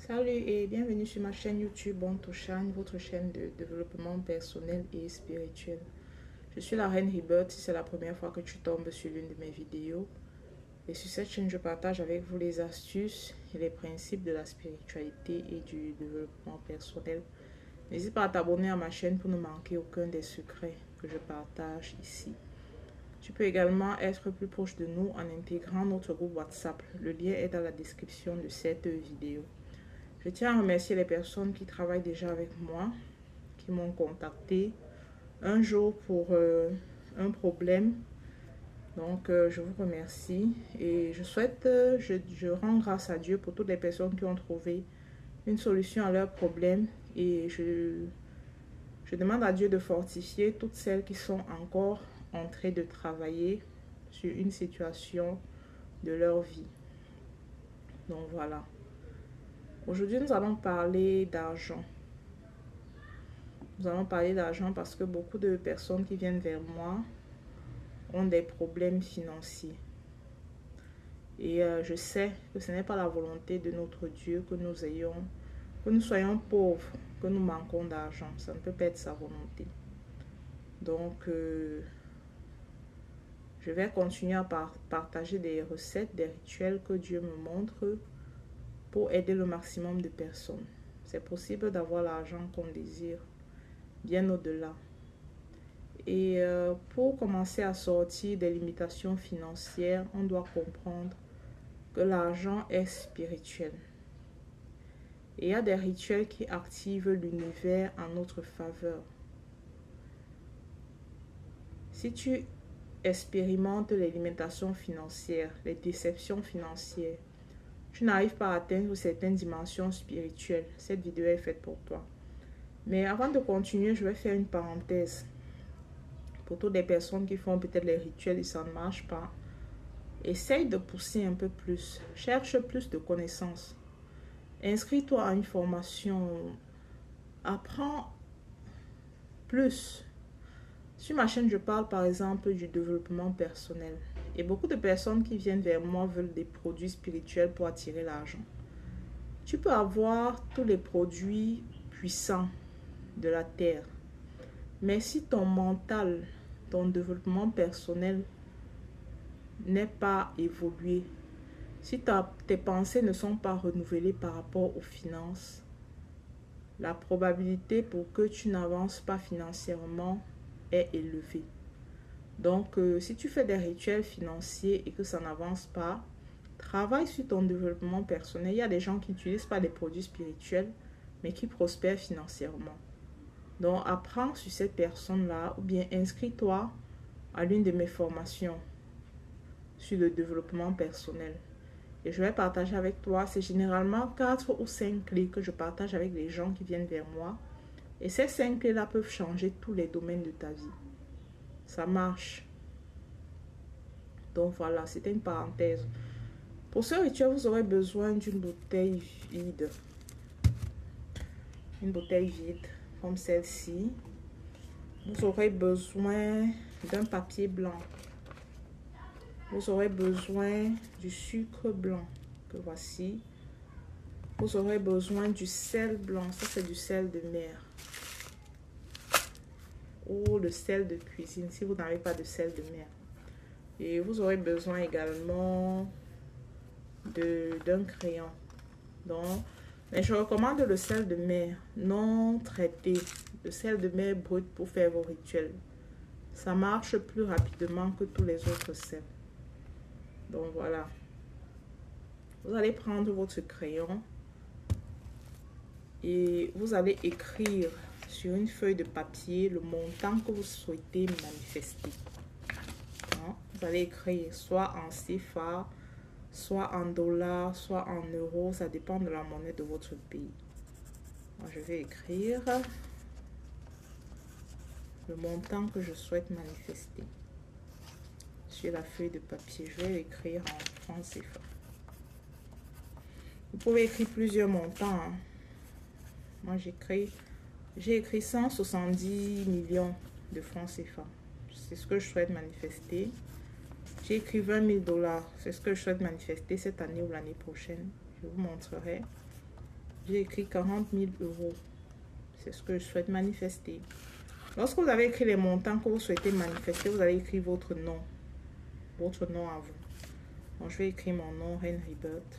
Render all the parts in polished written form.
Salut et bienvenue sur ma chaîne YouTube Bontoshan, votre chaîne de développement personnel et spirituel. Je suis la reine Hibert si c'est la première fois que tu tombes sur l'une de mes vidéos. Et sur cette chaîne, je partage avec vous les astuces et les principes de la spiritualité et du développement personnel. N'hésite pas à t'abonner à ma chaîne pour ne manquer aucun des secrets que je partage ici. Tu peux également être plus proche de nous en intégrant notre groupe WhatsApp. Le lien est dans la description de cette vidéo. Je tiens à remercier les personnes qui travaillent déjà avec moi, qui m'ont contacté un jour pour un problème. Donc, je vous remercie et je rends grâce à Dieu pour toutes les personnes qui ont trouvé une solution à leurs problèmes. Et je demande à Dieu de fortifier toutes celles qui sont encore en train de travailler sur une situation de leur vie. Donc, voilà. Aujourd'hui, nous allons parler d'argent. Nous allons parler d'argent parce que beaucoup de personnes qui viennent vers moi ont des problèmes financiers. Et je sais que ce n'est pas la volonté de notre Dieu que nous soyons pauvres, que nous manquons d'argent. Ça ne peut pas être sa volonté. Donc, je vais continuer à partager des recettes, des rituels que Dieu me montre pour aider le maximum de personnes. C'est possible d'avoir l'argent qu'on désire, bien au-delà. Et pour commencer à sortir des limitations financières, on doit comprendre que l'argent est spirituel. Et il y a des rituels qui activent l'univers en notre faveur. Si tu expérimentes les limitations financières, les déceptions financières, tu n'arrives pas à atteindre certaines dimensions spirituelles, cette vidéo est faite pour toi. Mais avant de continuer, je vais faire une parenthèse. Pour toutes les personnes qui font peut-être les rituels et ça ne marche pas, essaye de pousser un peu plus. Cherche plus de connaissances. Inscris-toi à une formation. Apprends plus. Sur ma chaîne, je parle par exemple du développement personnel. Et beaucoup de personnes qui viennent vers moi veulent des produits spirituels pour attirer l'argent. Tu peux avoir tous les produits puissants de la terre. Mais si ton mental, ton développement personnel n'est pas évolué, si tes pensées ne sont pas renouvelées par rapport aux finances, la probabilité pour que tu n'avances pas financièrement est élevée. Donc, si tu fais des rituels financiers et que ça n'avance pas, travaille sur ton développement personnel. Il y a des gens qui n'utilisent pas des produits spirituels, mais qui prospèrent financièrement. Donc, apprends sur cette personne-là ou bien inscris-toi à l'une de mes formations sur le développement personnel. Et je vais partager avec toi, c'est généralement 4 ou 5 clés que je partage avec les gens qui viennent vers moi. Et ces 5 clés-là peuvent changer tous les domaines de ta vie. Ça marche. Donc voilà, c'était une parenthèse. Pour ce rituel, vous aurez besoin d'une bouteille vide. Une bouteille vide comme celle-ci. Vous aurez besoin d'un papier blanc. Vous aurez besoin du sucre blanc que voici. Vous aurez besoin du sel blanc. Ça, c'est du sel de mer. Ou le sel de cuisine si vous n'avez pas de sel de mer. Et vous aurez besoin également d'un crayon. Donc, mais je recommande le sel de mer non traité. Le sel de mer brut pour faire vos rituels. Ça marche plus rapidement que tous les autres sels. Donc voilà. Vous allez prendre votre crayon et vous allez écrire sur une feuille de papier le montant que vous souhaitez manifester. Vous allez écrire soit en CFA, soit en dollars, soit en euros. Ça dépend de la monnaie de votre pays. Moi, je vais écrire le montant que je souhaite manifester sur la feuille de papier. Je vais écrire en francs CFA. Vous pouvez écrire plusieurs montants. Moi, j'ai écrit 170 millions de francs CFA. C'est ce que je souhaite manifester. J'ai écrit 20 000 $. C'est ce que je souhaite manifester cette année ou l'année prochaine. Je vous montrerai. J'ai écrit 40 000 euros. C'est ce que je souhaite manifester. Lorsque vous avez écrit les montants que vous souhaitez manifester, vous allez écrire votre nom. Votre nom à vous. Donc, je vais écrire mon nom, Reine Rebirth.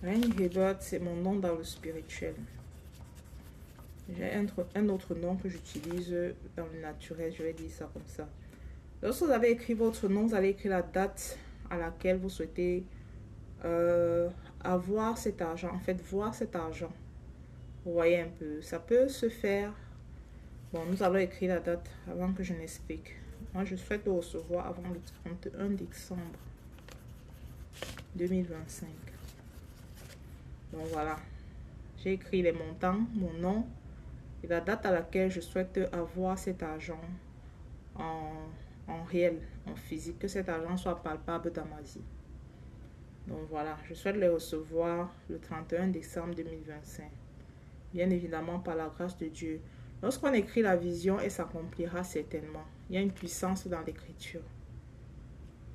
Reine Rebirth, c'est mon nom dans le spirituel. J'ai un autre nom que j'utilise dans le naturel, je vais dire ça comme ça. Lorsque vous avez écrit votre nom, vous allez écrire la date à laquelle vous souhaitez avoir cet argent, en fait, voir cet argent. Vous voyez un peu, ça peut se faire. Bon, nous allons écrire la date avant que je n'explique. Moi, je souhaite le recevoir avant le 31 décembre 2025. Donc voilà, j'ai écrit les montants, mon nom et la date à laquelle je souhaite avoir cet argent en réel, en physique, que cet argent soit palpable dans ma vie. Donc voilà, je souhaite le recevoir le 31 décembre 2025. Bien évidemment, par la grâce de Dieu. Lorsqu'on écrit la vision, elle s'accomplira certainement. Il y a une puissance dans l'écriture.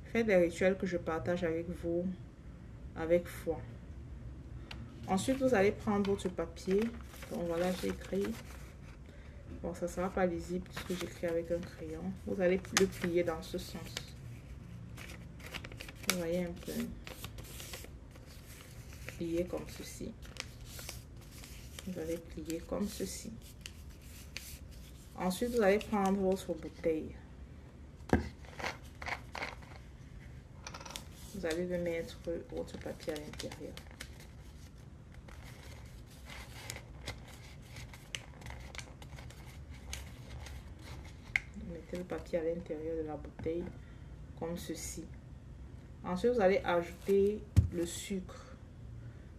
Faites les rituels que je partage avec vous, avec foi. Ensuite, vous allez prendre votre papier. Donc voilà, j'ai écrit. Bon, ça ne sera pas lisible puisque j'écris avec un crayon. Vous allez le plier dans ce sens. Vous voyez un peu. Plier comme ceci. Vous allez plier comme ceci. Ensuite, vous allez prendre votre bouteille. Vous allez le mettre votre papier à l'intérieur. Vous mettez le papier à l'intérieur de la bouteille comme ceci. Ensuite, vous allez ajouter le sucre.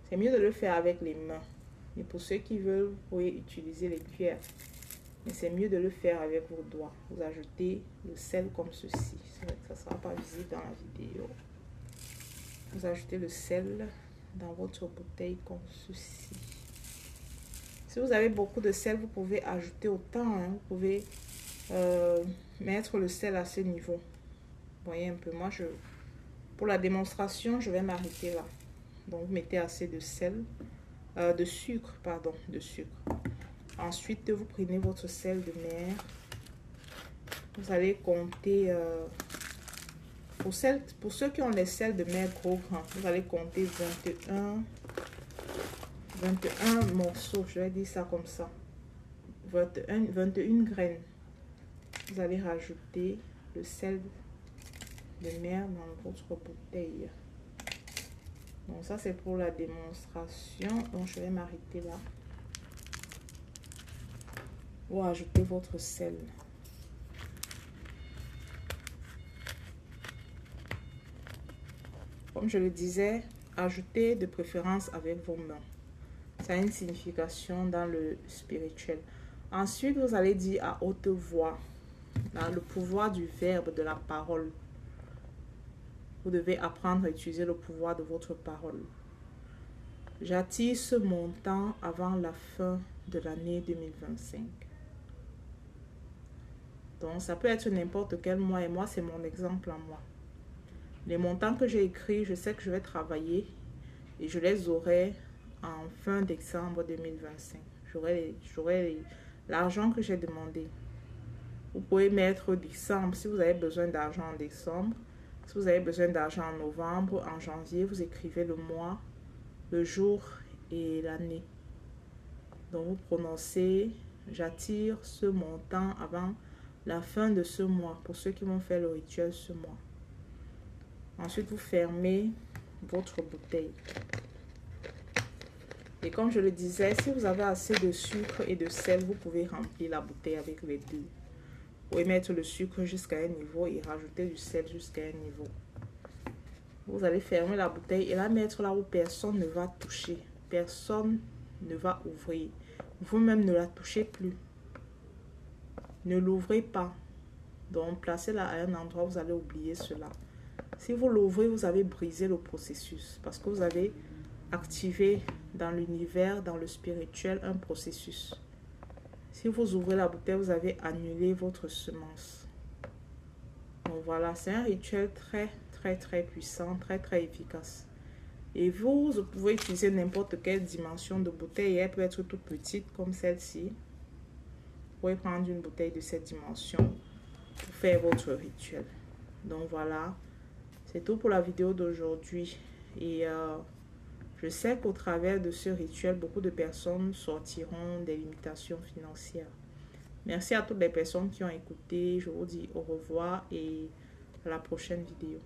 C'est mieux de le faire avec les mains. Mais pour ceux qui veulent, vous pouvez utiliser les cuillères. Mais c'est mieux de le faire avec vos doigts. Vous ajoutez le sel comme ceci. Ça ne sera pas visible dans la vidéo. Vous ajoutez le sel dans votre bouteille comme ceci. Si vous avez beaucoup de sel, vous pouvez ajouter autant. Vous pouvez mettre le sel à ce niveau. Vous voyez un peu. Moi, pour la démonstration, je vais m'arrêter là. Donc, vous mettez assez de sel, de sucre. Ensuite, vous prenez votre sel de mer. Vous allez compter, pour ceux qui ont les sels de mer gros grands, vous allez compter 21 morceaux, je vais dire ça comme ça. 21 graines. Vous allez rajouter le sel de mer dans votre bouteille. Donc ça c'est pour la démonstration. Donc je vais m'arrêter là. Vous ajoutez votre sel. Comme je le disais, ajoutez de préférence avec vos mains. Ça a une signification dans le spirituel. Ensuite, vous allez dire à haute voix, dans le pouvoir du verbe, de la parole. Vous devez apprendre à utiliser le pouvoir de votre parole. J'attire ce montant avant la fin de l'année 2025. Donc, ça peut être n'importe quel mois et moi, c'est mon exemple en moi. Les montants que j'ai écrits, je sais que je vais travailler et je les aurai en fin décembre 2025. J'aurai l'argent que j'ai demandé. Vous pouvez mettre décembre si vous avez besoin d'argent en décembre. Si vous avez besoin d'argent en novembre, en janvier, vous écrivez le mois, le jour et l'année. Donc vous prononcez « J'attire ce montant avant la fin de ce mois » pour ceux qui vont faire le rituel ce mois. Ensuite, vous fermez votre bouteille. Et comme je le disais, si vous avez assez de sucre et de sel, vous pouvez remplir la bouteille avec les deux. Vous pouvez mettre le sucre jusqu'à un niveau et rajouter du sel jusqu'à un niveau. Vous allez fermer la bouteille et la mettre là où personne ne va toucher. Personne ne va ouvrir. Vous-même ne la touchez plus. Ne l'ouvrez pas. Donc, placez-la à un endroit où vous allez oublier cela. Si vous l'ouvrez, vous avez brisé le processus parce que vous avez activé dans l'univers, dans le spirituel, un processus. Si vous ouvrez la bouteille, vous avez annulé votre semence. Donc voilà, c'est un rituel très très puissant, très efficace. Et vous pouvez utiliser n'importe quelle dimension de bouteille. Elle peut être toute petite comme celle-ci. Vous pouvez prendre une bouteille de cette dimension pour faire votre rituel. Donc voilà, c'est tout pour la vidéo d'aujourd'hui. Et je sais qu'au travers de ce rituel, beaucoup de personnes sortiront des limitations financières. Merci à toutes les personnes qui ont écouté. Je vous dis au revoir et à la prochaine vidéo.